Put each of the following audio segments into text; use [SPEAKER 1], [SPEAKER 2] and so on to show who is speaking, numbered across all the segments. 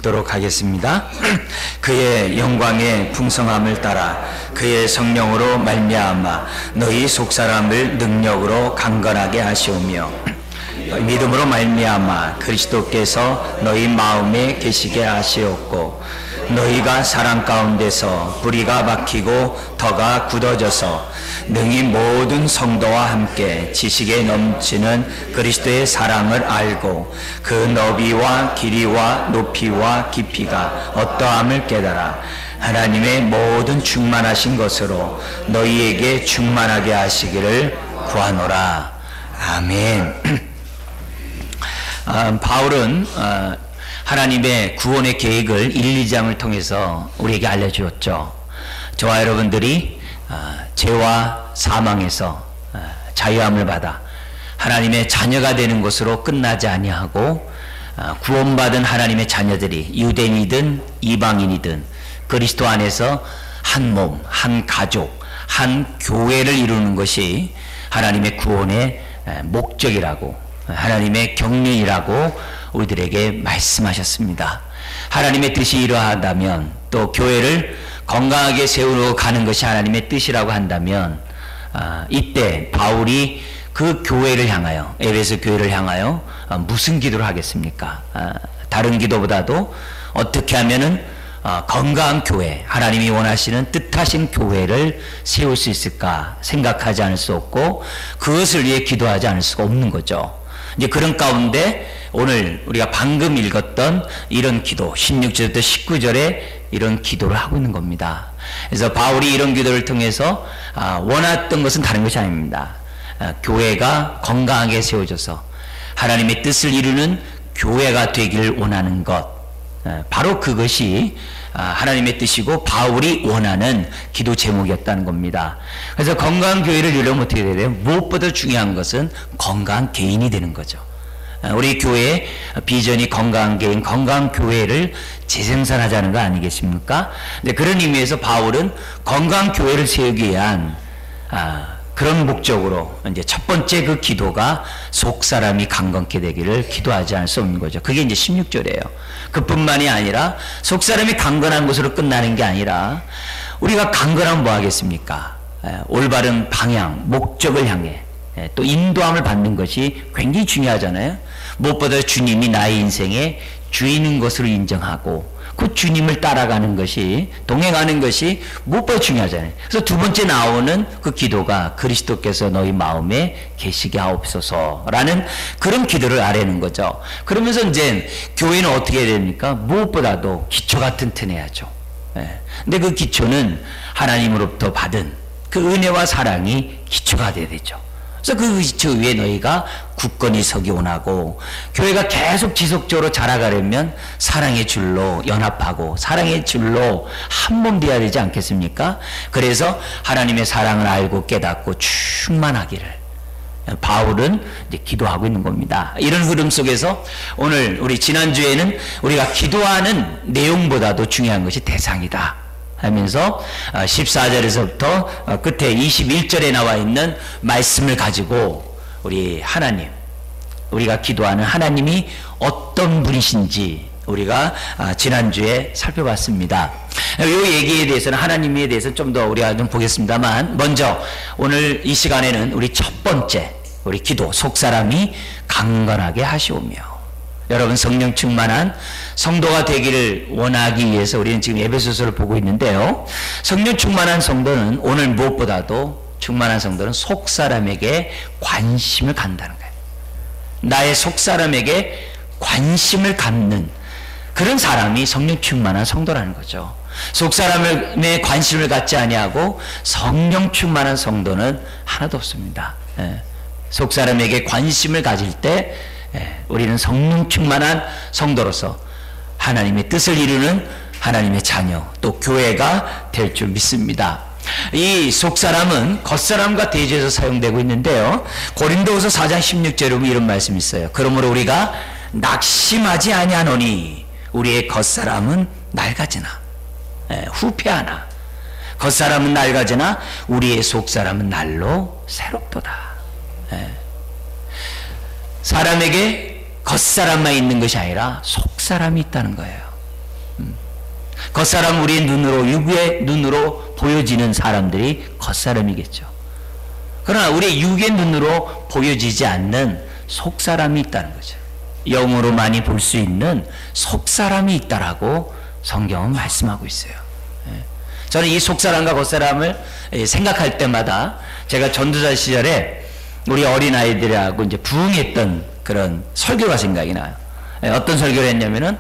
[SPEAKER 1] 도록 하겠습니다. 그의 영광의 풍성함을 따라 그의 성령으로 말미암아 너희 속사람을 능력으로 강건하게 하시오며 믿음으로 말미암아 그리스도께서 너희 마음에 계시게 하시옵고 너희가 사랑 가운데서 뿌리가 박히고 터가 굳어져서 능히 모든 성도와 함께 지식에 넘치는 그리스도의 사랑을 알고 그 너비와 길이와 높이와 깊이가 어떠함을 깨달아 하나님의 모든 충만하신 것으로 너희에게 충만하게 하시기를 구하노라. 아멘. 바울은 하나님의 구원의 계획을 1, 2장을 통해서 우리에게 알려주었죠. 저와 여러분들이 죄와 사망에서 자유함을 받아 하나님의 자녀가 되는 것으로 끝나지 아니하고 구원받은 하나님의 자녀들이 유대인이든 이방인이든 그리스도 안에서 한 몸, 한 가족, 한 교회를 이루는 것이 하나님의 구원의 목적이라고, 하나님의 경륜이라고 우리들에게 말씀하셨습니다. 하나님의 뜻이 이러하다면, 또 교회를 건강하게 세우러 가는 것이 하나님의 뜻이라고 한다면, 이때 바울이 그 교회를 향하여, 에베소 교회를 향하여 무슨 기도를 하겠습니까? 다른 기도보다도 어떻게 하면은 건강한 교회, 하나님이 원하시는 뜻하신 교회를 세울 수 있을까 생각하지 않을 수 없고, 그것을 위해 기도하지 않을 수가 없는 거죠. 이제 그런 가운데 오늘 우리가 방금 읽었던 이런 기도, 16절부터 19절에 이런 기도를 하고 있는 겁니다. 그래서 바울이 이런 기도를 통해서 원했던 것은 다른 것이 아닙니다. 교회가 건강하게 세워져서 하나님의 뜻을 이루는 교회가 되기를 원하는 것, 바로 그것이 하나님의 뜻이고 바울이 원하는 기도 제목이었다는 겁니다. 그래서 건강한 교회를 이루려면 어떻게 돼야 돼요? 무엇보다 중요한 것은 건강한 개인이 되는 거죠. 우리 교회의 비전이 건강한 개인, 건강한 교회를 재생산하자는 거 아니겠습니까? 근데 그런 의미에서 바울은 건강한 교회를 세우기 위한 그런 목적으로 이제 첫 번째 그 기도가 속사람이 강건케 되기를 기도하지 않을 수 없는 거죠. 그게 이제 16절이에요. 그뿐만이 아니라 속사람이 강건한 것으로 끝나는 게 아니라 우리가 강건하면 뭐 하겠습니까? 올바른 방향, 목적을 향해 또 인도함을 받는 것이 굉장히 중요하잖아요. 무엇보다 주님이 나의 인생의 주인인 것으로 인정하고 그 주님을 따라가는 것이, 동행하는 것이 무엇보다 중요하잖아요. 그래서 두 번째 나오는 그 기도가 그리스도께서 너희 마음에 계시게 하옵소서라는 그런 기도를 아뢰는 거죠. 그러면서 이제 교회는 어떻게 해야 됩니까? 무엇보다도 기초가 튼튼해야죠. 근데 그 기초는 하나님으로부터 받은 그 은혜와 사랑이 기초가 돼야 되죠. 그래서 그 기초 위에 너희가 굳건히 서기 원하고, 교회가 계속 지속적으로 자라가려면 사랑의 줄로 연합하고 사랑의 줄로 한 몸 되어야 되지 않겠습니까? 그래서 하나님의 사랑을 알고 깨닫고 충만하기를 바울은 이제 기도하고 있는 겁니다. 이런 흐름 속에서 오늘 우리 지난주에는 우리가 기도하는 내용보다도 중요한 것이 대상이다 하면서 14절에서부터 끝에 21절에 나와 있는 말씀을 가지고 우리 하나님, 우리가 기도하는 하나님이 어떤 분이신지 우리가 지난주에 살펴봤습니다. 이 얘기에 대해서는, 하나님에 대해서 좀 더 우리가 좀 보겠습니다만, 먼저 오늘 이 시간에는 우리 첫 번째 우리 기도, 속사람이 강건하게 하시오며, 여러분 성령 충만한 성도가 되기를 원하기 위해서 우리는 지금 에베소서를 보고 있는데요, 성령 충만한 성도는 오늘 무엇보다도, 충만한 성도는 속사람에게 관심을 갖는다는 거예요. 나의 속사람에게 관심을 갖는 그런 사람이 성령 충만한 성도라는 거죠. 속사람에 관심을 갖지 아니하고 성령 충만한 성도는 하나도 없습니다. 속사람에게 관심을 가질 때 우리는 성령 충만한 성도로서 하나님의 뜻을 이루는 하나님의 자녀, 또 교회가 될 줄 믿습니다. 이 속사람은 겉사람과 대조해서 사용되고 있는데요, 고린도후서 4장 16절에 보면 이런 말씀이 있어요. 그러므로 우리가 낙심하지 아니하노니 우리의 겉사람은 낡아지나 후패하나 겉사람은 낡아지나 우리의 속사람은 날로 새롭도다. 사람에게 겉사람만 있는 것이 아니라 속사람이 있다는 거예요. 겉사람 우리의 눈으로 육의 눈으로 보여지는 사람들이 겉사람이겠죠. 그러나 우리 육의 눈으로 보여지지 않는 속사람이 있다는 거죠. 영으로 많이 볼 수 있는 속사람이 있다라고 성경은 말씀하고 있어요. 저는 이 속사람과 겉사람을 생각할 때마다 제가 전도자 시절에 우리 어린아이들하고 이제 부흥했던 그런 설교가 생각이 나요. 어떤 설교를 했냐면은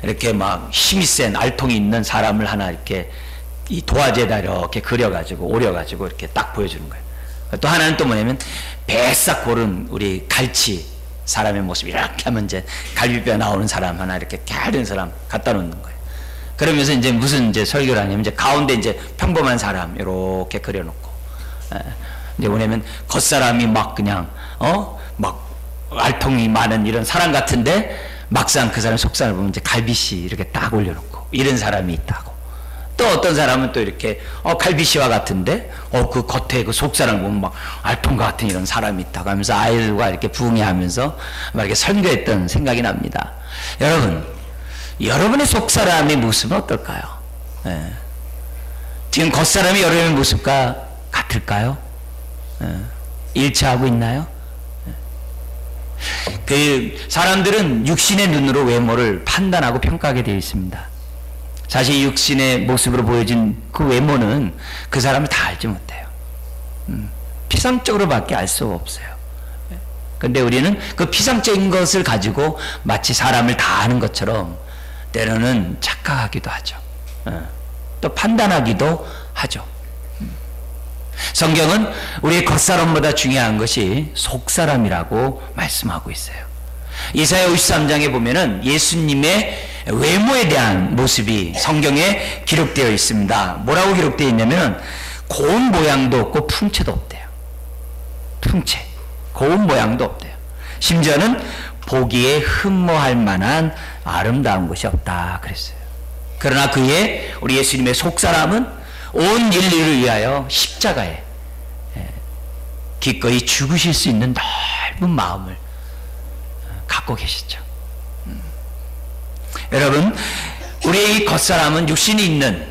[SPEAKER 1] 이렇게 막 힘이 센 알통이 있는 사람을 하나 이렇게 이 도화지에다 이렇게 그려가지고 오려가지고 이렇게 딱 보여주는 거예요. 또 하나는 또 뭐냐면 배싹 고른 우리 갈치 사람의 모습 이렇게 하면 이제 갈비뼈 나오는 사람 하나 이렇게 갸른 사람 갖다 놓는 거예요. 그러면서 이제 무슨 이제 설교를 하냐면 이제 가운데 이제 평범한 사람 이렇게 그려놓고 이제 뭐냐면 겉사람이 막 그냥 막 알통이 많은 이런 사람 같은데 막상 그 사람 속사람을 보면 이제 갈비씨 이렇게 딱 올려놓고 이런 사람이 있다고. 또 어떤 사람은 또 이렇게 갈비씨와 같은데 그 겉에 그 속사람을 보면 막 알통과 같은 이런 사람이 있다고 하면서 아이들과 이렇게 부흥회하면서 막 이렇게 설교했던 생각이 납니다. 여러분의 속사람의 모습은 어떨까요? 지금 겉사람이 여러분의 모습과 같을까요? 일치하고 있나요? 그 사람들은 육신의 눈으로 외모를 판단하고 평가하게 되어 있습니다. 사실 육신의 모습으로 보여진 그 외모는 그 사람을 다 알지 못해요. 피상적으로밖에 알 수가 없어요. 그런데 우리는 그 피상적인 것을 가지고 마치 사람을 다 아는 것처럼 때로는 착각하기도 하죠. 또 판단하기도 하죠. 성경은 우리의 겉사람보다 중요한 것이 속사람이라고 말씀하고 있어요. 이사야 53장에 보면은 예수님의 외모에 대한 모습이 성경에 기록되어 있습니다. 뭐라고 기록되어 있냐면 고운 모양도 없고 풍채도 없대요. 풍채, 고운 모양도 없대요. 심지어는 보기에 흠모할 만한 아름다운 것이 없다 그랬어요. 그러나 그의 우리 예수님의 속사람은 온 인류를 위하여 십자가에 기꺼이 죽으실 수 있는 넓은 마음을 갖고 계시죠. 여러분, 우리의 이 겉사람은 육신이 있는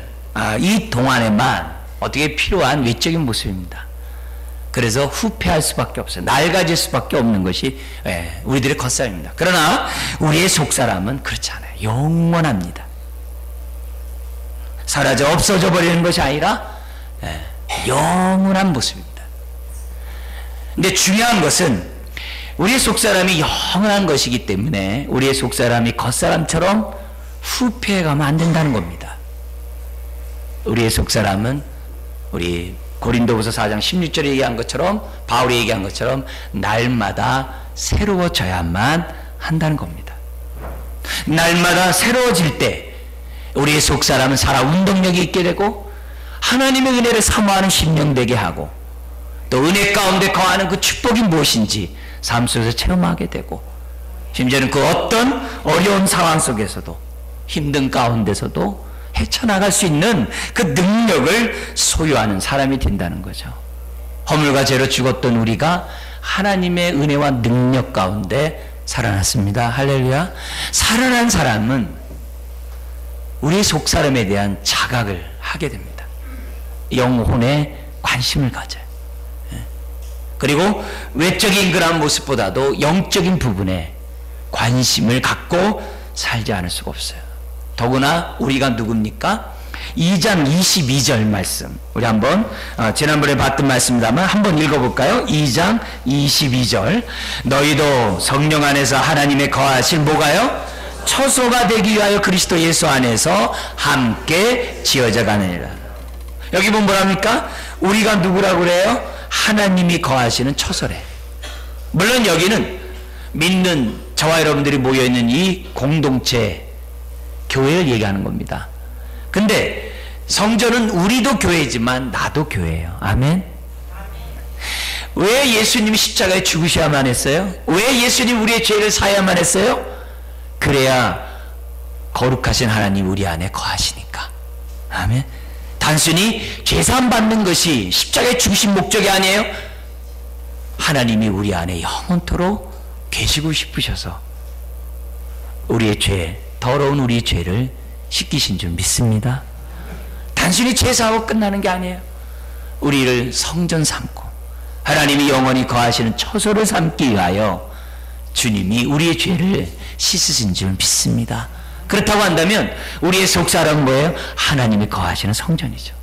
[SPEAKER 1] 이 동안에만 어떻게 필요한 외적인 모습입니다. 그래서 후패할 수밖에 없어요. 낡아질 수밖에 없는 것이 우리들의 겉사람입니다. 그러나 우리의 속사람은 그렇지 않아요. 영원합니다. 사라져 없어져 버리는 것이 아니라 영원한 모습입니다. 근데 중요한 것은 우리의 속사람이 영원한 것이기 때문에 우리의 속사람이 겉사람처럼 후패해가면 안 된다는 겁니다. 우리의 속사람은 우리 고린도후서 4장 16절에 얘기한 것처럼 바울이 얘기한 것처럼 날마다 새로워져야만 한다는 겁니다. 날마다 새로워질 때 우리의 속사람은 살아 운동력이 있게 되고 하나님의 은혜를 사모하는 심령 되게 하고 또 은혜 가운데 거하는 그 축복이 무엇인지 삶 속에서 체험하게 되고 심지어는 그 어떤 어려운 상황 속에서도 힘든 가운데서도 헤쳐나갈 수 있는 그 능력을 소유하는 사람이 된다는 거죠. 허물과 죄로 죽었던 우리가 하나님의 은혜와 능력 가운데 살아났습니다. 할렐루야. 살아난 사람은 우리 속사람에 대한 자각을 하게 됩니다. 영혼에 관심을 가져요. 그리고 외적인 그런 모습보다도 영적인 부분에 관심을 갖고 살지 않을 수가 없어요. 더구나 우리가 누굽니까? 2장 22절 말씀 우리 한번 지난번에 봤던 말씀입니다만 한번 읽어볼까요? 2장 22절 너희도 성령 안에서 하나님의 거하실 뭐가요? 처소가 되기 위하여 그리스도 예수 안에서 함께 지어져 가느니라. 여기 보면 뭐랍니까? 우리가 누구라고 그래요? 하나님이 거하시는 처소래. 물론 여기는 믿는 저와 여러분들이 모여있는 이 공동체 교회를 얘기하는 겁니다. 근데 성전은 우리도 교회지만 나도 교회예요. 아멘. 왜 예수님이 십자가에 죽으셔야만 했어요? 왜 예수님 우리의 죄를 사야만 했어요? 그래야 거룩하신 하나님 우리 안에 거하시니까. 아멘. 단순히 죄사함 받는 것이 십자가에 죽으신 목적이 아니에요. 하나님이 우리 안에 영원토록 계시고 싶으셔서 우리의 죄, 더러운 우리의 죄를 시키신 줄 믿습니다. 단순히 제사하고 끝나는 게 아니에요. 우리를 성전 삼고 하나님이 영원히 거하시는 처소를 삼기 위하여 주님이 우리의 죄를 씻으신 줄 믿습니다. 그렇다고 한다면 우리의 속사람은 뭐예요? 하나님이 거하시는 성전이죠.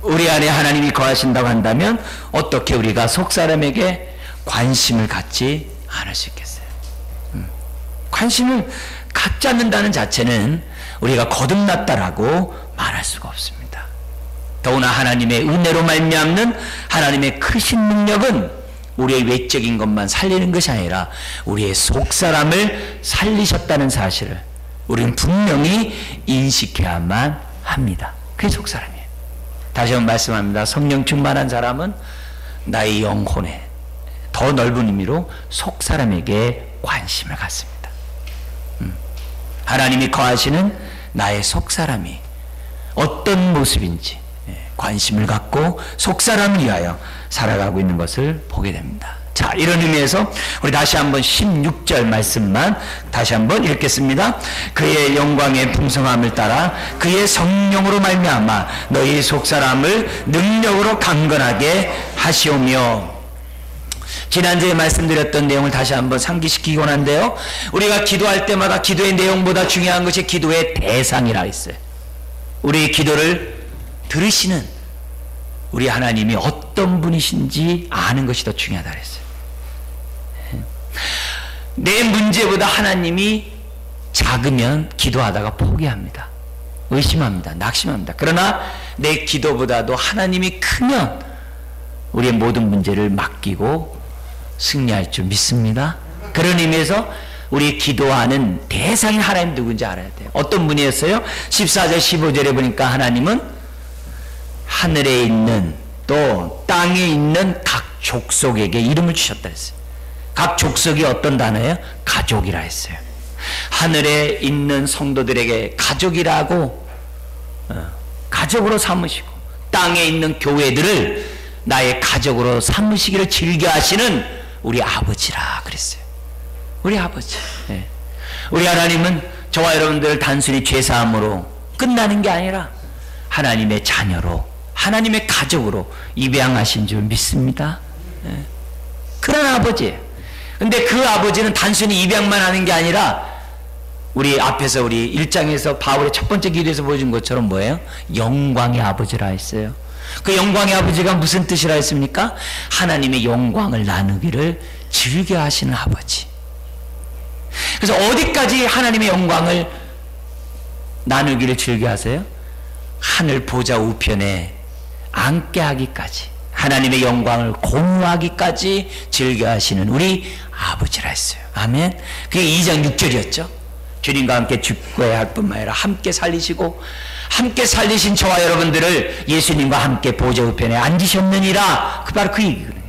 [SPEAKER 1] 우리 안에 하나님이 거하신다고 한다면 어떻게 우리가 속사람에게 관심을 갖지 않을 수 있겠어요? 관심을 갖지 않는다는 자체는 우리가 거듭났다라고 말할 수가 없습니다. 더구나 하나님의 은혜로 말미암는 하나님의 크신 능력은 우리의 외적인 것만 살리는 것이 아니라 우리의 속사람을 살리셨다는 사실을 우리는 분명히 인식해야만 합니다. 그게 속사람이에요. 다시 한번 말씀합니다. 성령 충만한 사람은 나의 영혼에 더 넓은 의미로 속사람에게 관심을 갖습니다. 하나님이 거하시는 나의 속사람이 어떤 모습인지 관심을 갖고 속사람을 위하여 살아가고 있는 것을 보게 됩니다. 자, 이런 의미에서 우리 다시 한번 16절 말씀만 다시 한번 읽겠습니다. 그의 영광의 풍성함을 따라 그의 성령으로 말미암아 너희 속사람을 능력으로 강건하게 하시오며. 지난주에 말씀드렸던 내용을 다시 한번 상기시키곤 한데요, 우리가 기도할 때마다 기도의 내용보다 중요한 것이 기도의 대상이라 했어요. 우리의 기도를 들으시는 우리 하나님이 어떤 분이신지 아는 것이 더 중요하다 그랬어요. 내 문제보다 하나님이 작으면 기도하다가 포기합니다. 의심합니다. 낙심합니다. 그러나 내 기도보다도 하나님이 크면 우리의 모든 문제를 맡기고 승리할 줄 믿습니다. 그런 의미에서 우리 기도하는 대상이 하나님 누군지 알아야 돼요. 어떤 분이었어요? 14절 15절에 보니까 하나님은 하늘에 있는 또 땅에 있는 각 족속에게 이름을 주셨다 했어요. 각 족속이 어떤 단어예요? 가족이라 했어요. 하늘에 있는 성도들에게 가족이라고 가족으로 삼으시고 땅에 있는 교회들을 나의 가족으로 삼으시기를 즐겨하시는 우리 아버지라 그랬어요. 우리 아버지. 네. 우리 하나님은 저와 여러분들 단순히 죄사함으로 끝나는 게 아니라 하나님의 자녀로 하나님의 가족으로 입양하신 줄 믿습니다. 네. 그런 아버지예요. 근데 그 아버지는 단순히 입양만 하는 게 아니라 우리 앞에서 우리 1장에서 바울의 첫 번째 기도에서 보여준 것처럼 뭐예요? 영광의 아버지라 했어요. 그 영광의 아버지가 무슨 뜻이라 했습니까? 하나님의 영광을 나누기를 즐겨 하시는 아버지. 그래서 어디까지 하나님의 영광을 나누기를 즐겨 하세요? 하늘 보좌 우편에 앉게 하기까지, 하나님의 영광을 공유하기까지 즐겨 하시는 우리 아버지라 했어요. 아멘. 그게 2장 6절이었죠. 주님과 함께 죽어야 할 뿐만 아니라 함께 살리시고 함께 살리신 저와 여러분들을 예수님과 함께 보좌 우편에 앉으셨느니라. 바로 그 얘기거든요.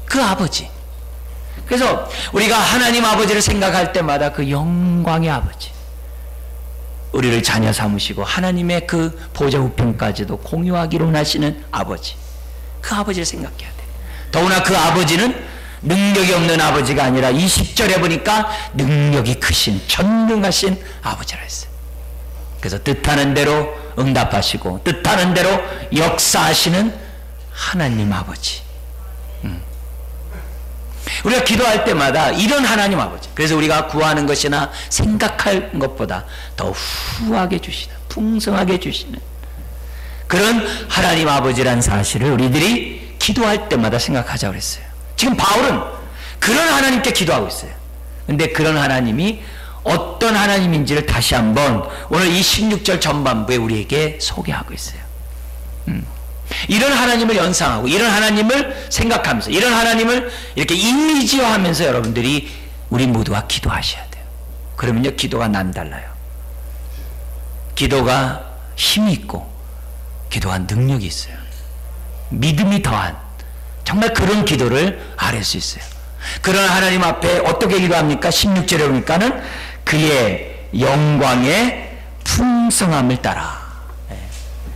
[SPEAKER 1] 그 아버지. 그래서 우리가 하나님 아버지를 생각할 때마다 그 영광의 아버지, 우리를 자녀 삼으시고 하나님의 그 보좌 우편까지도 공유하기로 하시는 아버지, 그 아버지를 생각해야 돼. 더구나 그 아버지는 능력이 없는 아버지가 아니라 20절에 보니까 능력이 크신 전능하신 아버지라 했어요. 그래서 뜻하는 대로 응답하시고 뜻하는 대로 역사하시는 하나님 아버지. 우리가 기도할 때마다 이런 하나님 아버지, 그래서 우리가 구하는 것이나 생각할 것보다 더 후하게 주시는, 풍성하게 주시는 그런 하나님 아버지란 사실을 우리들이 기도할 때마다 생각하자고 그랬어요. 지금 바울은 그런 하나님께 기도하고 있어요. 근데 그런 하나님이 어떤 하나님인지를 다시 한번 오늘 이 16절 전반부에 우리에게 소개하고 있어요. 이런 하나님을 연상하고 이런 하나님을 생각하면서 이런 하나님을 이렇게 이미지화하면서 여러분들이 우리 모두가 기도하셔야 돼요. 그러면요, 기도가 남달라요. 기도가 힘이 있고 기도가 능력이 있어요. 믿음이 더한 정말 그런 기도를 아뢰 수 있어요. 그런 하나님 앞에 어떻게 기도합니까? 16절에 보니까는 그의 영광의 풍성함을 따라,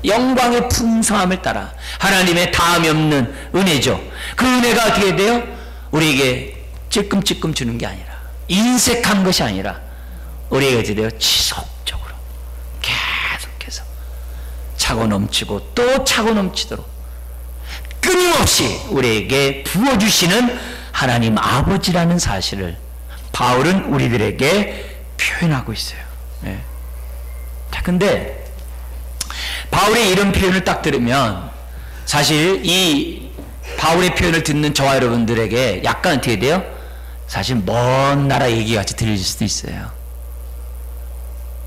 [SPEAKER 1] 영광의 풍성함을 따라 하나님의 다함이 없는 은혜죠. 그 은혜가 어떻게 돼요? 우리에게 찔끔찔끔 주는 게 아니라, 인색한 것이 아니라 우리에게 어찌 돼요? 지속적으로 계속해서 차고 넘치고 또 차고 넘치도록 끊임없이 우리에게 부어주시는 하나님 아버지라는 사실을 바울은 우리들에게 표현하고 있어요. 네. 자, 근데 바울의 이런 표현을 딱 들으면 사실 이 바울의 표현을 듣는 저와 여러분들에게 약간 어떻게 돼요? 사실 먼 나라 얘기같이 들려질 수도 있어요.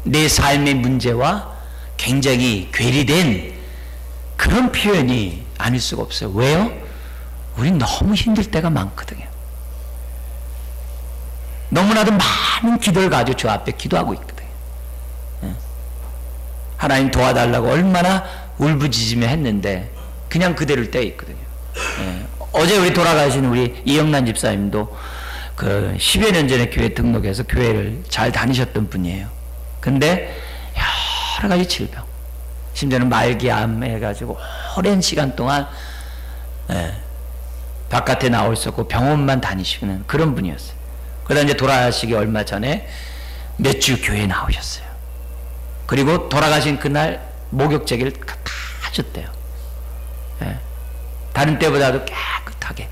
[SPEAKER 1] 내 삶의 문제와 굉장히 괴리된 그런 표현이 아닐 수가 없어요. 왜요? 우린 너무 힘들 때가 많거든요. 너무나도 많은 기도를 가지고 저 앞에 기도하고 있거든요. 하나님 도와달라고 얼마나 울부짖으며 했는데 그냥 그대로일 때가 있거든요. 어제 우리 돌아가신 우리 이영란 집사님도 그 10여 년 전에 교회 등록해서 교회를 잘 다니셨던 분이에요. 근데 여러 가지 질병, 심지어는 말기암 해가지고 오랜 시간 동안 바깥에 나올 수 없고 병원만 다니시는 그런 분이었어요. 그러다 이제 돌아가시기 얼마 전에 몇 주 교회에 나오셨어요. 그리고 돌아가신 그날 목욕제기를 다 하셨대요. 다른 때보다도 깨끗하게.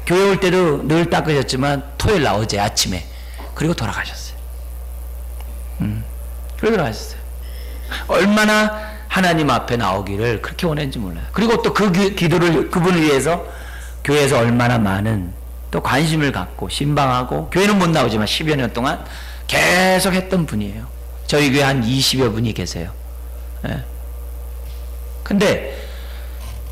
[SPEAKER 1] 교회 올 때도 늘 닦으셨지만 토요일 날 어제 아침에 그리고 돌아가셨어요. 그리고 돌아가셨어요. 얼마나 하나님 앞에 나오기를 그렇게 원했는지 몰라요. 그리고 또 그 기도를 그분을 위해서 교회에서 얼마나 많은 또 관심을 갖고 신방하고 교회는 못 나오지만 10여 년 동안 계속 했던 분이에요. 저희 교회 한 20여 분이 계세요. 근데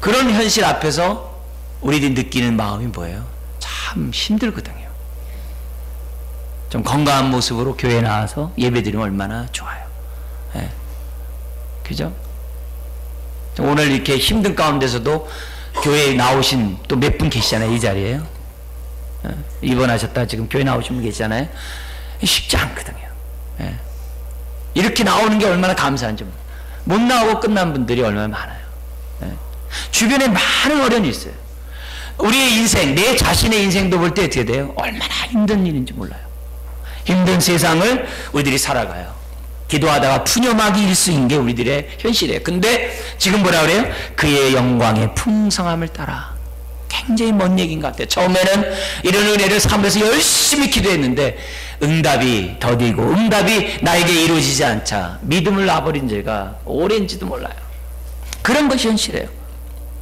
[SPEAKER 1] 그런 현실 앞에서 우리들이 느끼는 마음이 뭐예요? 참 힘들거든요. 좀 건강한 모습으로 교회에 나와서 예배드리면 얼마나 좋아요. 그죠? 오늘 이렇게 힘든 가운데서도 교회에 나오신 또 몇 분 계시잖아요. 이 자리에요. 입원하셨다 지금 교회 나오신 분 계시잖아요. 쉽지 않거든요. 이렇게 나오는 게 얼마나 감사한지 못 나오고 끝난 분들이 얼마나 많아요. 주변에 많은 어려움이 있어요. 우리의 인생, 내 자신의 인생도 볼 때 어떻게 돼요? 얼마나 힘든 일인지 몰라요. 힘든 세상을 우리들이 살아가요. 기도하다가 푸념하기 일수인 게 우리들의 현실이에요. 근데 지금 뭐라 그래요? 그의 영광의 풍성함을 따라. 굉장히 먼 얘기인 것 같아요. 처음에는 이런 은혜를 삼으면서 열심히 기도했는데 응답이 더디고 응답이 나에게 이루어지지 않자 믿음을 놔버린 지가 오랜지도 몰라요. 그런 것이 현실이에요.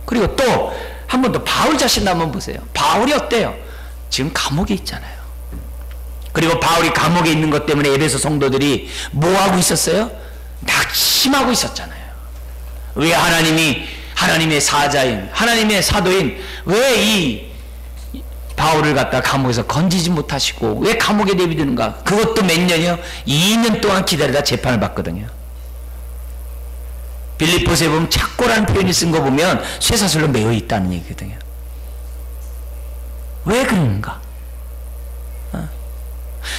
[SPEAKER 1] 그리고 또 한 번 더 바울 자신도 한번 보세요. 바울이 어때요? 지금 감옥에 있잖아요. 그리고 바울이 감옥에 있는 것 때문에 에베소 성도들이 뭐하고 있었어요? 낙심하고 있었잖아요. 왜 하나님의 사자인, 하나님의 사도인 왜 이 바울을 갖다 감옥에서 건지지 못하시고 왜 감옥에 내비두는가? 그것도 몇 년이요? 2년 동안 기다리다 재판을 받거든요. 빌립보서에 보면 착고라는 표현이 쓴 거 보면 쇠사슬로 매여 있다는 얘기거든요. 왜 그런가?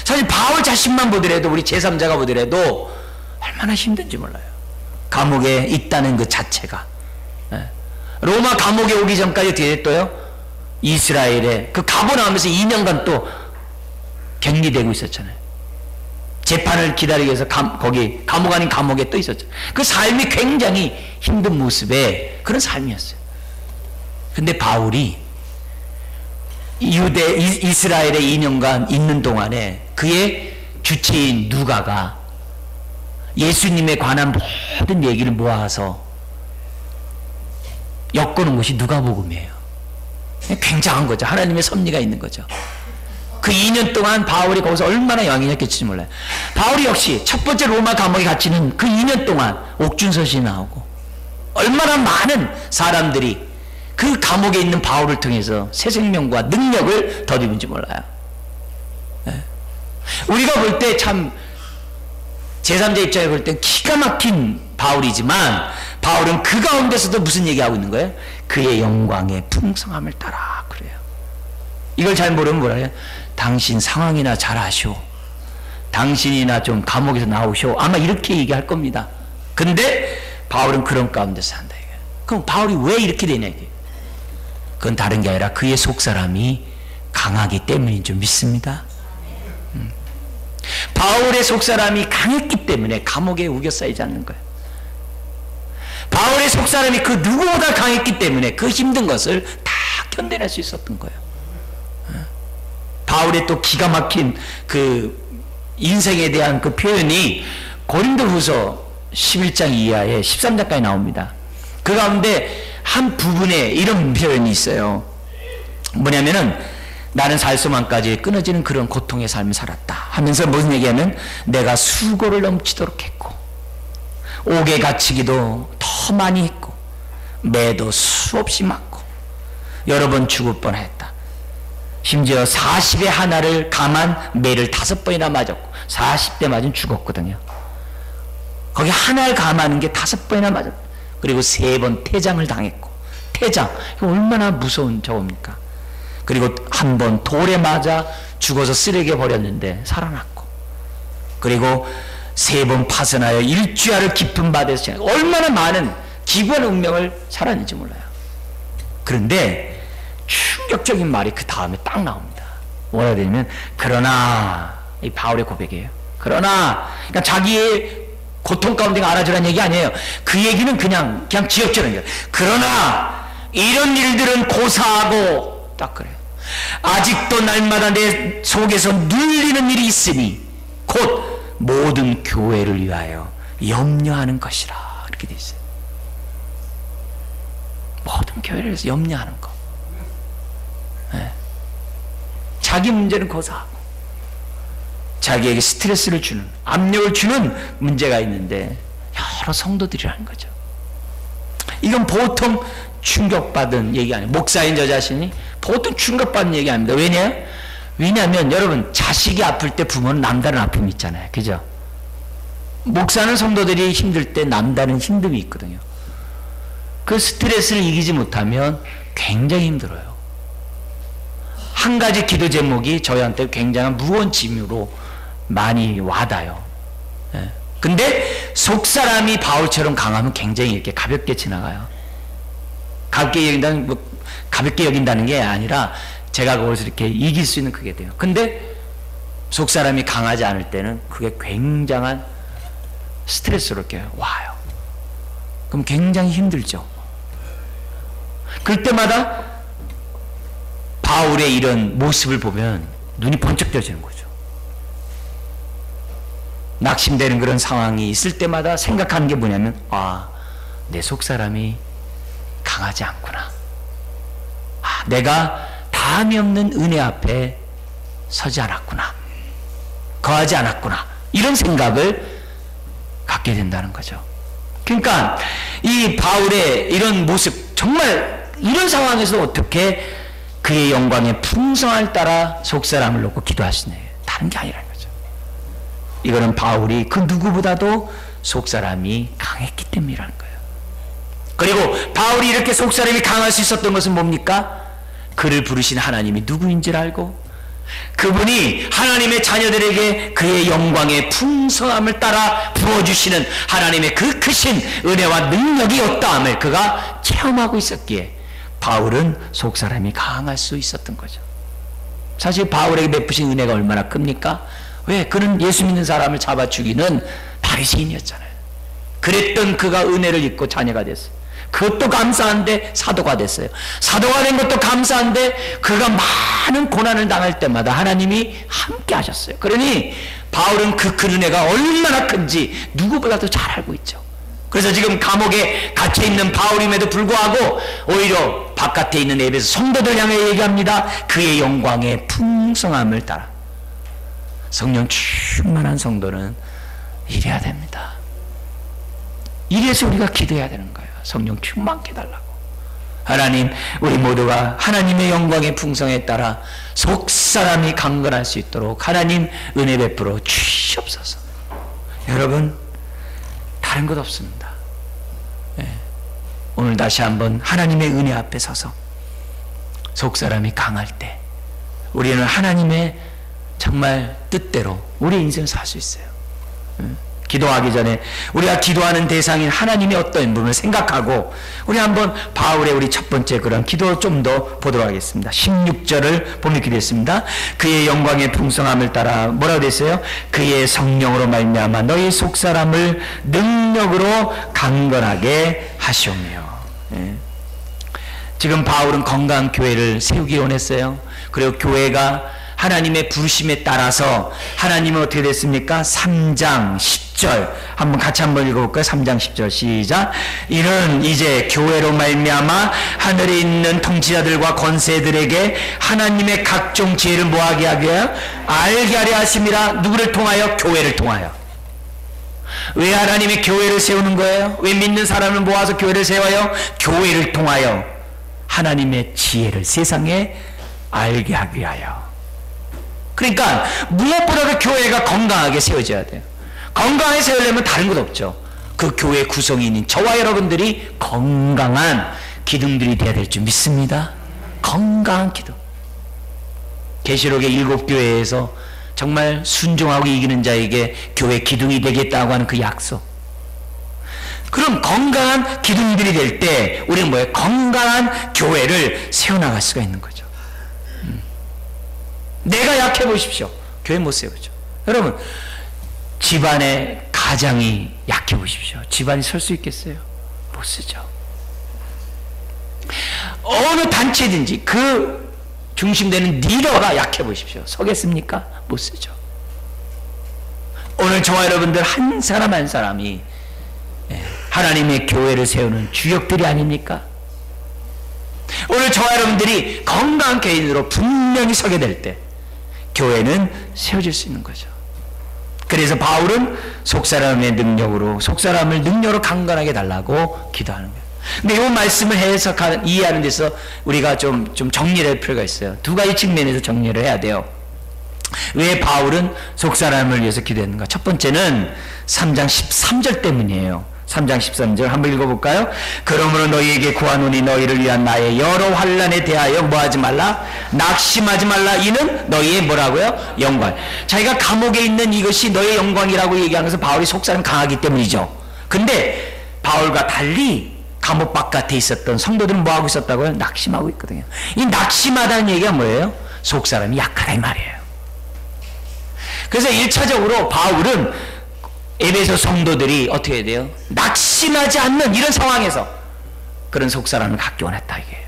[SPEAKER 1] 사실 바울 자신만 보더라도 우리 제3자가 보더라도 얼마나 힘든지 몰라요. 감옥에 있다는 그 자체가. 로마 감옥에 오기 전까지 어떻게 됐어요? 이스라엘에 그 가고 나오면서 2년간 또 격리되고 있었잖아요. 재판을 기다리기 위해서 거기 감옥 아닌 감옥에 또 있었죠. 그 삶이 굉장히 힘든 모습의 그런 삶이었어요. 근데 바울이 이스라엘에 2년간 있는 동안에 그의 주치인 누가가 예수님에 관한 모든 얘기를 모아서 엮어놓은 것이 누가복음이에요. 굉장한 거죠. 하나님의 섭리가 있는 거죠. 그 2년 동안 바울이 거기서 얼마나 영향을 끼칠지 몰라요. 바울이 역시 첫 번째 로마 감옥에 갇히는 그 2년 동안 옥중서신이 나오고 얼마나 많은 사람들이 그 감옥에 있는 바울을 통해서 새 생명과 능력을 덧입은지 몰라요. 우리가 볼 때 참 제3자 입장에 볼 때 기가 막힌 바울이지만 바울은 그 가운데서도 무슨 얘기하고 있는 거예요? 그의 영광의 풍성함을 따라 그래요. 이걸 잘 모르면 뭐라 해요? 당신 상황이나 잘 아시오. 당신이나 좀 감옥에서 나오시오. 아마 이렇게 얘기할 겁니다. 근데 바울은 그런 가운데서 산다. 그럼 바울이 왜 이렇게 되냐 이게? 그건 다른 게 아니라 그의 속사람이 강하기 때문인 줄 믿습니다. 바울의 속사람이 강했기 때문에 감옥에 우겨 쌓이지 않는 거예요. 바울의 속사람이 그 누구보다 강했기 때문에 그 힘든 것을 다 견뎌낼 수 있었던 거예요. 바울의 또 기가 막힌 그 인생에 대한 그 표현이 고린도후서 11장 이하에 13장까지 나옵니다. 그 가운데 한 부분에 이런 표현이 있어요. 뭐냐면은 나는 살 수만까지 끊어지는 그런 고통의 삶을 살았다 하면서 무슨 얘기하면 내가 수고를 넘치도록 했고 옥에 갇히기도 더 많이 했고 매도 수없이 맞고 여러 번 죽을 뻔했다. 심지어 40에 하나를 감한 매를 5번이나 맞았고 40대 맞은 죽었거든요. 거기 하나를 감하는 게 5번이나 맞았고 그리고 3번 태장을 당했고 태장 이거 얼마나 무서운 저겁니까? 그리고 한 번 돌에 맞아 죽어서 쓰레기에 버렸는데 살아났고 그리고 3번 파선하여 일주야를 깊은 바다에서 얼마나 많은 기구한 운명을 살았는지 몰라요. 그런데 충격적인 말이 그 다음에 딱 나옵니다. 뭐라 해야 되냐면 그러나 이 바울의 고백이에요. 그러나 그러니까 자기의 고통 가운데 알아주라는 얘기 아니에요. 그 얘기는 그냥 지역적인 거예요. 그러나 이런 일들은 고사하고 딱 그래요. 아직도 날마다 내 속에서 눌리는 일이 있으니 곧 모든 교회를 위하여 염려하는 것이라 이렇게 돼 있어요. 모든 교회를 위해서 염려하는 것. 네. 자기 문제는 고사하고 자기에게 스트레스를 주는 압력을 주는 문제가 있는데 여러 성도들이라는 거죠. 이건 보통 충격받은 얘기 아니에요. 목사인 저 자신이 보통 충격받는 얘기 아닙니다. 왜냐하면 여러분 자식이 아플 때 부모는 남다른 아픔이 있잖아요. 그죠? 목사는 성도들이 힘들 때 남다른 힘듦이 있거든요. 그 스트레스를 이기지 못하면 굉장히 힘들어요. 한 가지 기도 제목이 저희한테 굉장한 무거운 짐으로 많이 와닿아요. 예. 근데 속사람이 바울처럼 강하면 굉장히 이렇게 가볍게 지나가요. 가볍게 여긴다는 게 아니라 제가 그것을 이렇게 이길 수 있는 그게 돼요. 근데 속사람이 강하지 않을 때는 그게 굉장한 스트레스로 이렇게 와요. 그럼 굉장히 힘들죠. 그럴 때마다 바울의 이런 모습을 보면 눈이 번쩍 떠지는 거죠. 낙심되는 그런 상황이 있을 때마다 생각하는 게 뭐냐면 내 속사람이 강하지 않구나. 내가 다함이 없는 은혜 앞에 서지 않았구나. 거하지 않았구나. 이런 생각을 갖게 된다는 거죠. 그러니까 이 바울의 이런 모습 정말 이런 상황에서 어떻게 그의 영광의 풍성함을 따라 속사람을 놓고 기도하시네. 다른 게 아니라는 거죠. 이거는 바울이 그 누구보다도 속사람이 강했기 때문이라는 거예요. 그리고 바울이 이렇게 속사람이 강할 수 있었던 것은 뭡니까? 그를 부르신 하나님이 누구인지를 알고 그분이 하나님의 자녀들에게 그의 영광의 풍성함을 따라 부어주시는 하나님의 그 크신 은혜와 능력이 없다함을 그가 체험하고 있었기에 바울은 속사람이 강할 수 있었던 거죠. 사실 바울에게 베푸신 은혜가 얼마나 큽니까? 왜? 그는 예수 믿는 사람을 잡아 죽이는 바리새인이었잖아요. 그랬던 그가 은혜를 입고 자녀가 됐어요. 그것도 감사한데 사도가 됐어요. 사도가 된 것도 감사한데 그가 많은 고난을 당할 때마다 하나님이 함께 하셨어요. 그러니 바울은 그 은혜가 얼마나 큰지 누구보다도 잘 알고 있죠. 그래서 지금 감옥에 갇혀있는 바울임에도 불구하고 오히려 바깥에 있는 에베소 성도들 향해 얘기합니다. 그의 영광의 풍성함을 따라. 성령 충만한 성도는 이래야 됩니다. 이래서 우리가 기도해야 되는 거예요. 성령 충만케 해달라고. 하나님, 우리 모두가 하나님의 영광의 풍성에 따라 속사람이 강건할 수 있도록 하나님 은혜 베풀어 주시옵소서. 여러분, 다른 것 없습니다. 네. 오늘 다시 한번 하나님의 은혜 앞에 서서 속사람이 강할 때 우리는 하나님의 정말 뜻대로 우리 인생을 살 수 있어요. 기도 기도하기 전에 우리가 기도하는 대상인 하나님이 어떤 분을 생각하고 우리 한번 바울의 우리 첫 번째 그런 기도 좀 더 보도록 하겠습니다. 16절을 보면 이렇게 됐습니다. 그의 영광의 풍성함을 따라 뭐라고 됐어요? 그의 성령으로 말미암아 너희 속사람을 능력으로 강건하게 하시오며. 예. 지금 바울은 건강한 교회를 세우기 원했어요. 그리고 교회가 하나님의 부르심에 따라서 하나님은 어떻게 됐습니까? 3장 10절 한번 같이 한번 읽어볼까요? 3장 10절 시작. 이는 이제 교회로 말미암아 하늘에 있는 통치자들과 권세들에게 하나님의 각종 지혜를 뭐하게 하게 알게 하려 하심이라. 누구를 통하여? 교회를 통하여. 왜 하나님이 교회를 세우는 거예요? 왜 믿는 사람을 모아서 교회를 세워요? 교회를 통하여 하나님의 지혜를 세상에 알게 하기 위하여. 그러니까 무엇보다도 교회가 건강하게 세워져야 돼요. 건강하게 세우려면 다른 것 없죠. 그 교회 구성인인 저와 여러분들이 건강한 기둥들이 되어야 될 줄 믿습니다. 건강한 기둥. 계시록의 7교회에서 정말 순종하고 이기는 자에게 교회 기둥이 되겠다고 하는 그 약속. 그럼 건강한 기둥들이 될 때 우리는 뭐예요? 건강한 교회를 세워나갈 수가 있는 거죠. 내가 약해 보십시오. 교회 못 세우죠. 여러분, 집안의 가장이 약해 보십시오. 집안이 설 수 있겠어요? 못 쓰죠. 어느 단체든지 그 중심되는 리더가 약해 보십시오. 서겠습니까? 못 쓰죠. 오늘 저와 여러분들 한 사람 한 사람이 하나님의 교회를 세우는 주역들이 아닙니까? 오늘 저와 여러분들이 건강한 개인으로 분명히 서게 될 때 교회는 세워질 수 있는 거죠. 그래서 바울은 속사람의 능력으로, 속사람을 능력으로 강건하게 달라고 기도하는 거예요. 근데 이 말씀을 해석하는, 이해하는 데서 우리가 좀 정리를 할 필요가 있어요. 두 가지 측면에서 정리를 해야 돼요. 왜 바울은 속사람을 위해서 기도했는가? 첫 번째는 3장 13절 때문이에요. 3장 13절 한번 읽어볼까요? 그러므로 너희에게 구하노니 너희를 위한 나의 여러 환난에 대하여 뭐하지 말라? 낙심하지 말라. 이는 너희의 뭐라고요? 영광. 자기가 감옥에 있는 이것이 너의 영광이라고 얘기하면서 바울이 속사람 강하기 때문이죠. 근데 바울과 달리 감옥 바깥에 있었던 성도들은 뭐하고 있었다고요? 낙심하고 있거든요. 이 낙심하다는 얘기가 뭐예요? 속사람이 약하다 이 말이에요. 그래서 1차적으로 바울은 에베소 성도들이 어떻게 해야 돼요? 낙심하지 않는 이런 상황에서 그런 속사람을 갖기 원했다 이게요.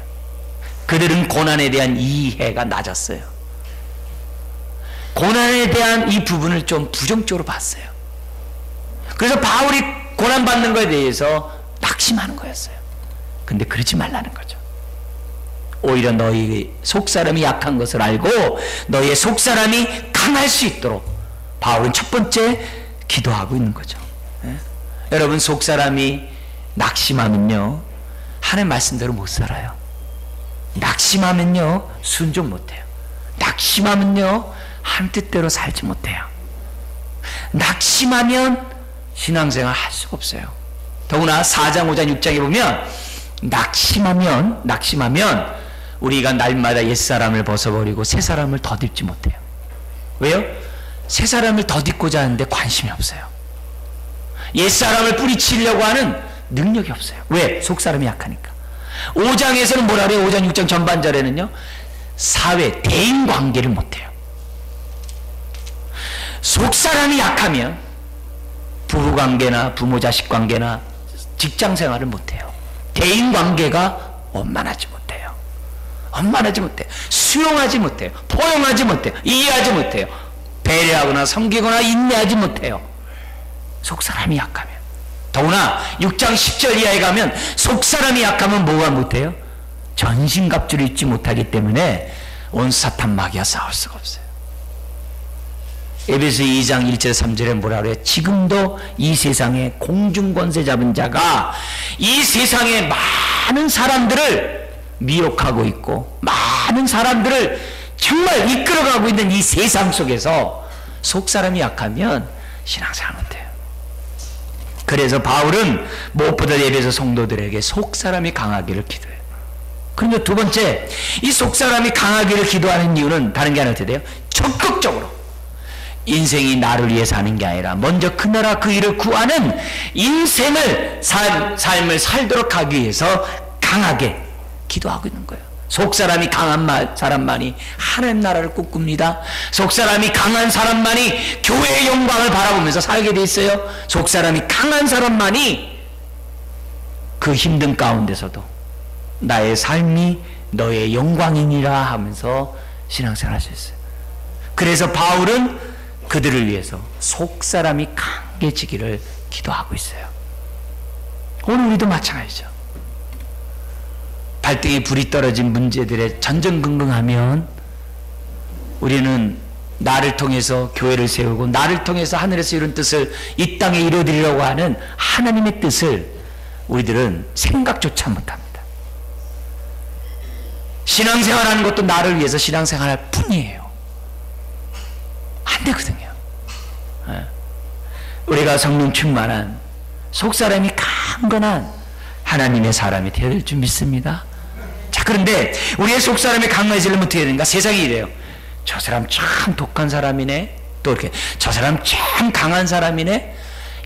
[SPEAKER 1] 그들은 고난에 대한 이해가 낮았어요. 고난에 대한 이 부분을 좀 부정적으로 봤어요. 그래서 바울이 고난받는 것에 대해서 낙심하는 거였어요. 근데 그러지 말라는 거죠. 오히려 너희 속사람이 약한 것을 알고 너희의 속사람이 강할 수 있도록 바울은 첫 번째 기도하고 있는 거죠. 예? 여러분, 속사람이 낙심하면요 하나님 말씀대로 못 살아요. 낙심하면요 순종 못해요. 낙심하면요 하나님 뜻대로 살지 못해요. 낙심하면 신앙생활 할 수가 없어요. 더구나 4장 5장 6장에 보면 낙심하면 우리가 날마다 옛사람을 벗어버리고 새사람을 덧입지 못해요. 왜요? 새사람을 덧입고자 하는데 관심이 없어요. 옛사람을 뿌리치려고 하는 능력이 없어요. 왜? 속사람이 약하니까. 5장에서는 뭐라 그래요? 5장 6장 전반절에는요 사회 대인관계를 못해요. 속사람이 약하면 부부관계나 부모자식관계나 직장생활을 못해요. 대인관계가 원만하지 못해요. 원만하지 못해요. 수용하지 못해요. 포용하지 못해요. 이해하지 못해요. 배려하거나 섬기거나 인내하지 못해요. 속사람이 약하면. 더구나 6장 10절 이하에 가면 속사람이 약하면 뭐가 못해요? 전신갑주를 입지 못하기 때문에 온 사탄 마귀와 싸울 수가 없어요. 에베소 2장 1절 3절에 뭐라 그래요? 지금도 이 세상에 공중권세 잡은 자가 이 세상의 많은 사람들을 미혹하고 있고 많은 사람들을 정말 이끌어가고 있는 이 세상 속에서 속사람이 약하면 신앙생활 못해요. 그래서 바울은 무엇보다 에베소 성도들에게 속사람이 강하기를 기도해요. 그런데 두 번째, 이 속사람이 강하기를 기도하는 이유는 다른 게 아니라 어떻게 돼요? 적극적으로 인생이 나를 위해 사는 게 아니라 먼저 그 나라 그 일을 구하는 인생을 삶을 살도록 하기 위해서 강하게 기도하고 있는 거예요. 속사람이 강한 사람만이 하나님 나라를 꿈꿉니다. 속사람이 강한 사람만이 교회의 영광을 바라보면서 살게 돼 있어요. 속사람이 강한 사람만이 그 힘든 가운데서도 나의 삶이 너의 영광이니라 하면서 신앙생활 할 수 있어요. 그래서 바울은 그들을 위해서 속사람이 강해지기를 기도하고 있어요. 오늘 우리도 마찬가지죠. 발등에 불이 떨어진 문제들에 전전긍긍하면 우리는 나를 통해서 교회를 세우고 나를 통해서 하늘에서 이룬 뜻을 이 땅에 이루어드리려고 하는 하나님의 뜻을 우리들은 생각조차 못합니다. 신앙생활하는 것도 나를 위해서 신앙생활할 뿐이에요. 안 되거든요. 우리가 성령 충만한 속사람이 강건한 하나님의 사람이 되어야 될 줄 믿습니다. 자, 그런데 우리의 속사람이 강해지려면 어떻게 해야 되는가? 세상이 이래요. 저 사람 참 독한 사람이네. 또 이렇게 저 사람 참 강한 사람이네.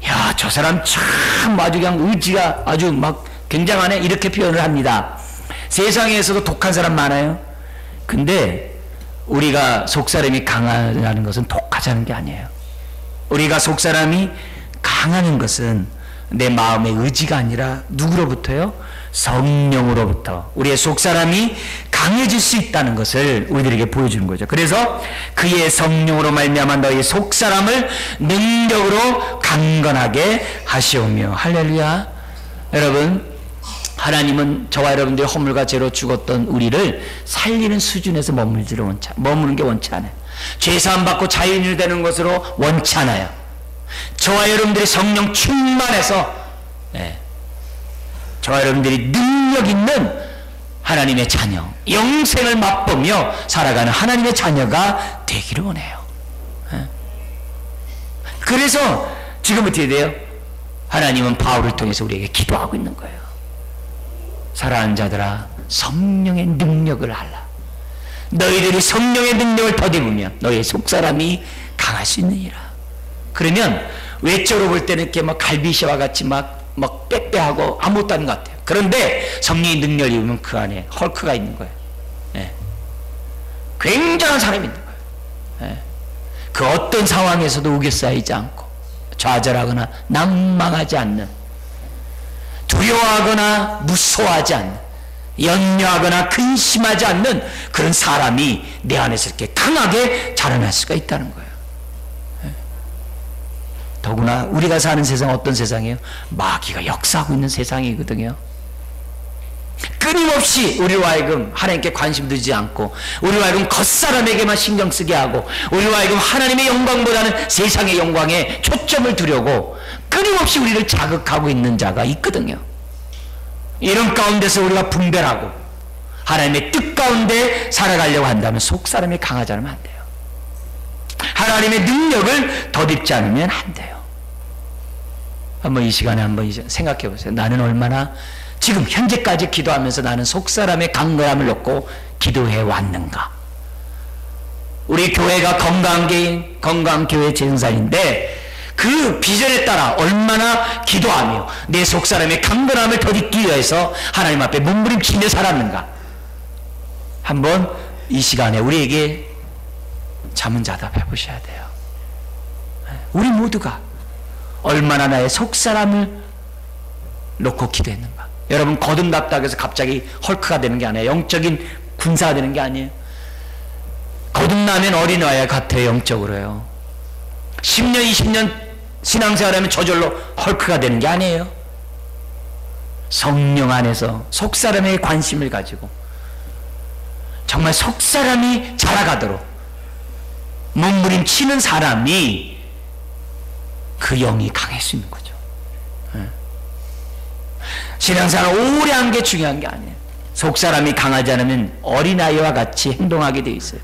[SPEAKER 1] 야, 저 사람 참 아주 그냥 의지가 아주 막 굉장하네. 이렇게 표현을 합니다. 세상에서도 독한 사람 많아요. 근데 우리가 속사람이 강하다는 것은 독하자는 게 아니에요. 우리가 속사람이 강하는 것은 내 마음의 의지가 아니라 누구로부터요? 성령으로부터 우리의 속사람이 강해질 수 있다는 것을 우리들에게 보여주는 거죠. 그래서 그의 성령으로 말미암아 너희 속사람을 능력으로 강건하게 하시오며. 할렐루야. 여러분, 하나님은 저와 여러분들의 허물과 죄로 죽었던 우리를 살리는 수준에서 머무는 게 원치 않아요. 죄사함 받고 자유인이 되는 것으로 원치 않아요. 저와 여러분들이 성령 충만해서 저와 여러분들이 능력 있는 하나님의 자녀, 영생을 맛보며 살아가는 하나님의 자녀가 되기를 원해요. 그래서 지금 어떻게 돼요? 하나님은 바울을 통해서 우리에게 기도하고 있는 거예요. 사랑하는 자들아, 성령의 능력을 알라. 너희들이 성령의 능력을 덧입으면 너희의 속사람이 강할 수 있느니라. 그러면 외적으로 볼 때는 이렇게 막 갈비뼈와 같이 막 빼빼하고 아무것도 아닌 것 같아요. 그런데 성령의 능력을 입으면 그 안에 헐크가 있는 거예요. 굉장한 사람이 있는 거예요. 그 어떤 상황에서도 우겨싸이지 않고 좌절하거나 낭망하지 않는, 두려워하거나 무서워하지 않는, 염려하거나 근심하지 않는 그런 사람이 내 안에서 이렇게 강하게 자라날 수가 있다는 거예요. 더구나 우리가 사는 세상은 어떤 세상이에요? 마귀가 역사하고 있는 세상이거든요. 끊임없이 우리로 하여금 하나님께 관심 두지 않고, 우리로 하여금 겉사람에게만 신경 쓰게 하고, 우리로 하여금 하나님의 영광보다는 세상의 영광에 초점을 두려고 끊임없이 우리를 자극하고 있는 자가 있거든요. 이런 가운데서 우리가 분별하고 하나님의 뜻 가운데 살아가려고 한다면 속사람이 강하지 않으면 안 돼요. 하나님의 능력을 덧입지 않으면 안 돼요. 한번 이 시간에 한번 생각해 보세요. 나는 얼마나 지금 현재까지 기도하면서 나는 속사람의 강건함을 놓고 기도해 왔는가. 우리 교회가 건강한 개인, 건강한 교회 재생산인데 그 비전에 따라 얼마나 기도하며 내 속사람의 강건함을 덧입기 위해서 하나님 앞에 몸부림치며 살았는가. 한번 이 시간에 우리에게 자문자답해 보셔야 돼요. 우리 모두가 얼마나 나의 속사람을 놓고 기도했는가. 여러분, 거듭났다고 해서 갑자기 헐크가 되는 게 아니에요. 영적인 군사가 되는 게 아니에요. 거듭나면 어린아이와 같아요. 영적으로요. 10년 20년 신앙생활하면 저절로 헐크가 되는 게 아니에요. 성령 안에서 속사람에게 관심을 가지고 정말 속사람이 자라가도록 몸부림치는 사람이 그 영이 강할 수 있는 거죠. 신앙생활을 오래 한 게 중요한 게 아니에요. 속사람이 강하지 않으면 어린아이와 같이 행동하게 돼 있어요.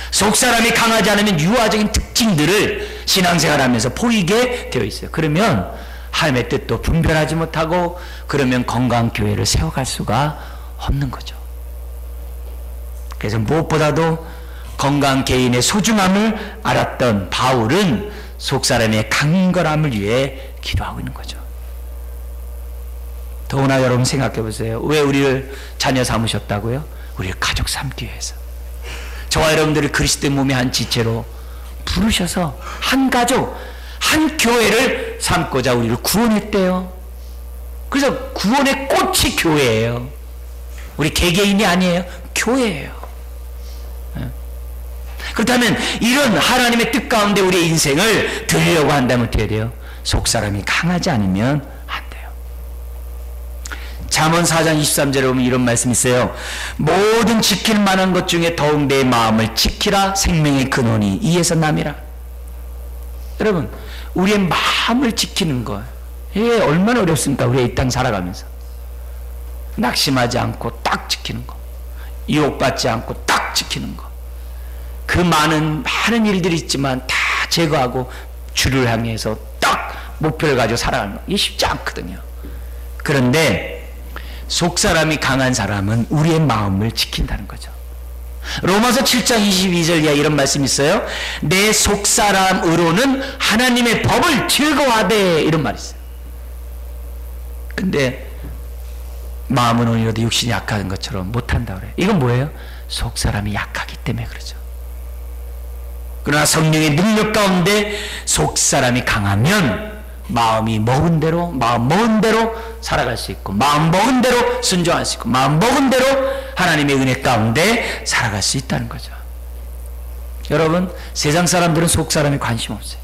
[SPEAKER 1] 속사람이 강하지 않으면 유아적인 특징들을 신앙생활하면서 보이게 되어 있어요. 그러면 하나님의 뜻도 분별하지 못하고, 그러면 건강한 교회를 세워갈 수가 없는 거죠. 그래서 무엇보다도 건강 개인의 소중함을 알았던 바울은 속사람의 강건함을 위해 기도하고 있는 거죠. 더구나 여러분 생각해 보세요. 왜 우리를 자녀 삼으셨다고요? 우리를 가족 삼기 위해서. 저와 여러분들을 그리스도의 몸의 한 지체로 부르셔서 한 가족, 한 교회를 삼고자 우리를 구원했대요. 그래서 구원의 꽃이 교회예요. 우리 개개인이 아니에요. 교회예요. 그렇다면 이런 하나님의 뜻 가운데 우리의 인생을 드리려고 한다면 어떻게 돼요? 속사람이 강하지 않으면 안 돼요. 잠언 4장 23절에 보면 이런 말씀이 있어요. 모든 지킬 만한 것 중에 더욱 내 마음을 지키라. 생명의 근원이 이에서 남이라. 여러분, 우리의 마음을 지키는 것, 이게 얼마나 어렵습니까? 우리가 이 땅 살아가면서 낙심하지 않고 딱 지키는 것, 유혹받지 않고 딱 지키는 것, 그 많은 일들이 있지만 다 제거하고 주를 향해서 딱 목표를 가지고 살아가는 것, 이게 쉽지 않거든요. 그런데 속사람이 강한 사람은 우리의 마음을 지킨다는 거죠. 로마서 7장 22절에 이런 말씀이 있어요. 내 속사람으로는 하나님의 법을 즐거워하되, 이런 말이 있어요. 근데 마음은 오히려 육신이 약한 것처럼 못한다 그래요. 이건 뭐예요? 속사람이 약하기 때문에 그러죠. 그러나 성령의 능력 가운데 속사람이 강하면 마음이 먹은 대로, 마음 먹은 대로 살아갈 수 있고, 마음 먹은 대로 순종할 수 있고, 마음 먹은 대로 하나님의 은혜 가운데 살아갈 수 있다는 거죠. 여러분, 세상 사람들은 속사람에 관심 없어요.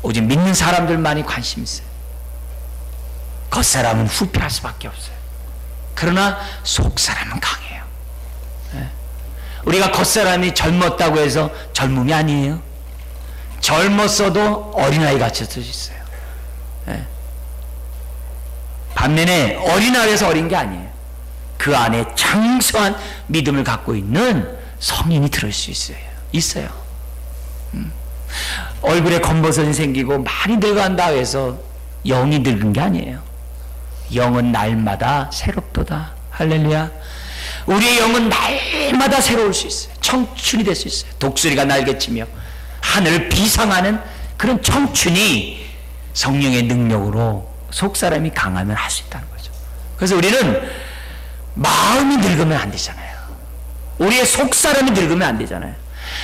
[SPEAKER 1] 오직 믿는 사람들만이 관심 있어요. 겉사람은 후피할 수밖에 없어요. 그러나 속사람은 강해요. 우리가 겉사람이 젊었다고 해서 젊음이 아니에요. 젊었어도 어린아이 같이 쓸 수 있어요. 반면에 어린아이에서 어린 게 아니에요. 그 안에 장성한 믿음을 갖고 있는 성인이 들을 수 있어요. 얼굴에 검버섯이 생기고 많이 늙어간다 해서 영이 늙은 게 아니에요. 영은 날마다 새롭도다. 할렐루야. 우리의 영은 날마다 새로울 수 있어요. 청춘이 될 수 있어요. 독수리가 날개치며 하늘을 비상하는 그런 청춘이 성령의 능력으로 속사람이 강하면 할 수 있다는 거죠. 그래서 우리는 마음이 늙으면 안 되잖아요. 우리의 속사람이 늙으면 안 되잖아요.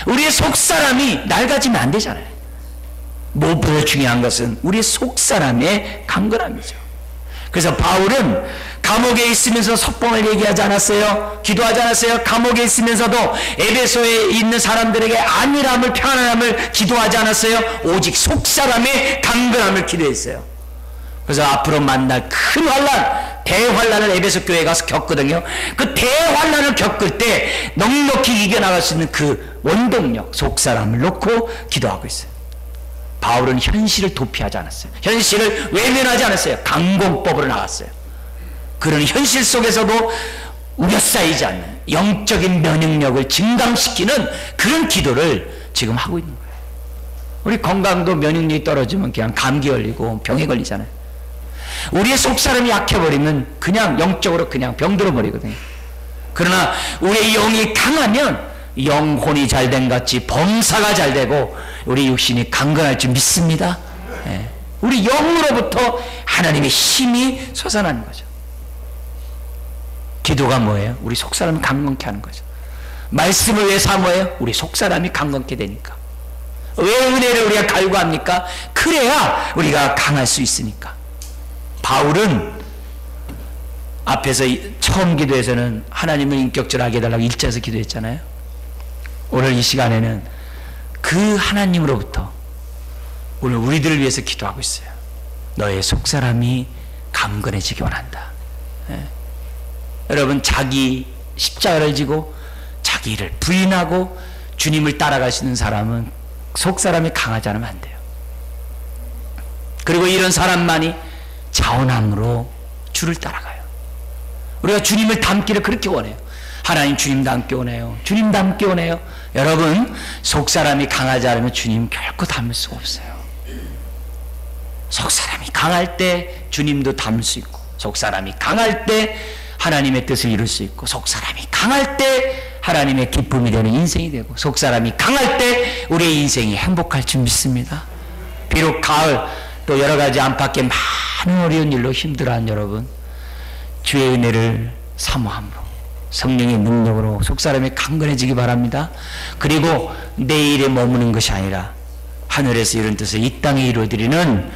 [SPEAKER 1] 우리의 속사람이 낡아지면 안 되잖아요. 무엇보다 중요한 것은 우리의 속사람의 강건함이죠. 그래서 바울은 감옥에 있으면서 석봉을 얘기하지 않았어요? 기도하지 않았어요? 감옥에 있으면서도 에베소에 있는 사람들에게 안일함을, 편안함을 기도하지 않았어요? 오직 속사람의 강건함을 기도했어요. 그래서 앞으로 만날 큰 환난, 대환난을 에베소 교회에 가서 겪거든요. 그 대환난을 겪을 때 넉넉히 이겨나갈 수 있는 그 원동력, 속사람을 놓고 기도하고 있어요. 바울은 현실을 도피하지 않았어요. 현실을 외면하지 않았어요. 강공법으로 나갔어요. 그런 현실 속에서도 우려싸이지 않는 영적인 면역력을 증강시키는 그런 기도를 지금 하고 있는 거예요. 우리 건강도 면역력이 떨어지면 그냥 감기 걸리고 병에 걸리잖아요. 우리의 속사람이 약해버리면 그냥 영적으로 그냥 병들어버리거든요. 그러나 우리의 영이 강하면 영혼이 잘된 같이 범사가 잘되고 우리 육신이 강건할 줄 믿습니다. 우리 영으로부터 하나님의 힘이 솟아나는 거죠. 기도가 뭐예요? 우리 속사람을 강건케 하는 거죠. 말씀을 왜 사모해요? 우리 속사람이 강건케 되니까. 왜 은혜를 우리가 갈구합니까? 그래야 우리가 강할 수 있으니까. 바울은 앞에서 처음 기도에서는 하나님을 인격적으로 해달라고 일자에서 기도했잖아요. 오늘 이 시간에는 그 하나님으로부터 오늘 우리들을 위해서 기도하고 있어요. 너의 속사람이 강건해지기 원한다. 여러분, 자기 십자가를 지고 자기 일을 부인하고 주님을 따라갈 수 있는 사람은 속사람이 강하지 않으면 안 돼요. 그리고 이런 사람만이 자원함으로 주를 따라가요. 우리가 주님을 닮기를 그렇게 원해요. 하나님 주님 닮기 원해요. 주님 닮기 원해요. 여러분, 속사람이 강하지 않으면 주님 결코 닮을 수가 없어요. 속사람이 강할 때 주님도 닮을 수 있고, 속사람이 강할 때 하나님의 뜻을 이룰 수 있고, 속사람이 강할 때 하나님의 기쁨이 되는 인생이 되고, 속사람이 강할 때 우리의 인생이 행복할 줄 믿습니다. 비록 가을 또 여러 가지 안팎의 많은 어려운 일로 힘들어한 여러분, 주의 은혜를 사모함으로 성령의 능력으로 속사람이 강건해지기 바랍니다. 그리고 내일에 머무는 것이 아니라 하늘에서 이룬 뜻을 이 땅에 이루어드리는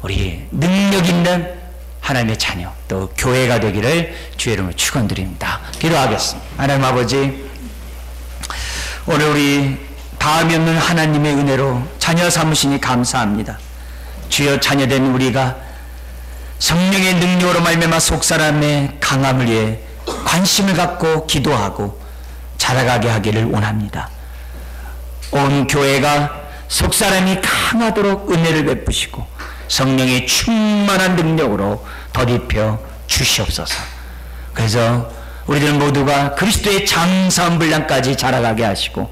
[SPEAKER 1] 우리 능력 있는 하나님의 자녀, 또 교회가 되기를 주의 이름으로 축원드립니다. 기도하겠습니다. 하나님 아버지, 오늘 우리 다음이 없는 하나님의 은혜로 자녀 삼으시니 감사합니다. 주여, 자녀된 우리가 성령의 능력으로 말미암아 속사람의 강함을 위해 관심을 갖고 기도하고 자라가게 하기를 원합니다. 온 교회가 속사람이 강하도록 은혜를 베푸시고 성령의 충만한 능력으로 덧입혀 주시옵소서. 그래서 우리들 모두가 그리스도의 장사한 분량까지 자라가게 하시고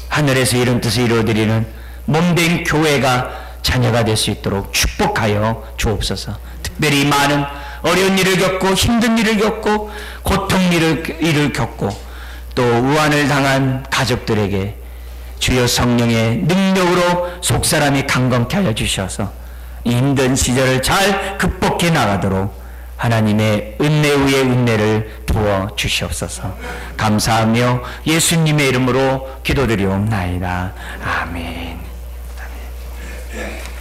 [SPEAKER 1] 하늘에서 이런 뜻을 이루어드리는 몸된 교회가 자녀가 될 수 있도록 축복하여 주옵소서. 특별히 많은 어려운 일을 겪고 힘든 일을 겪고 고통 일을 겪고 또 우환을 당한 가족들에게 주여 성령의 능력으로 속사람이 강건케 하여 주셔서 힘든 시절을 잘 극복해 나가도록 하나님의 은혜 위에 은혜를 부어 주시옵소서. 감사하며 예수님의 이름으로 기도드리옵나이다. 아멘. 아멘.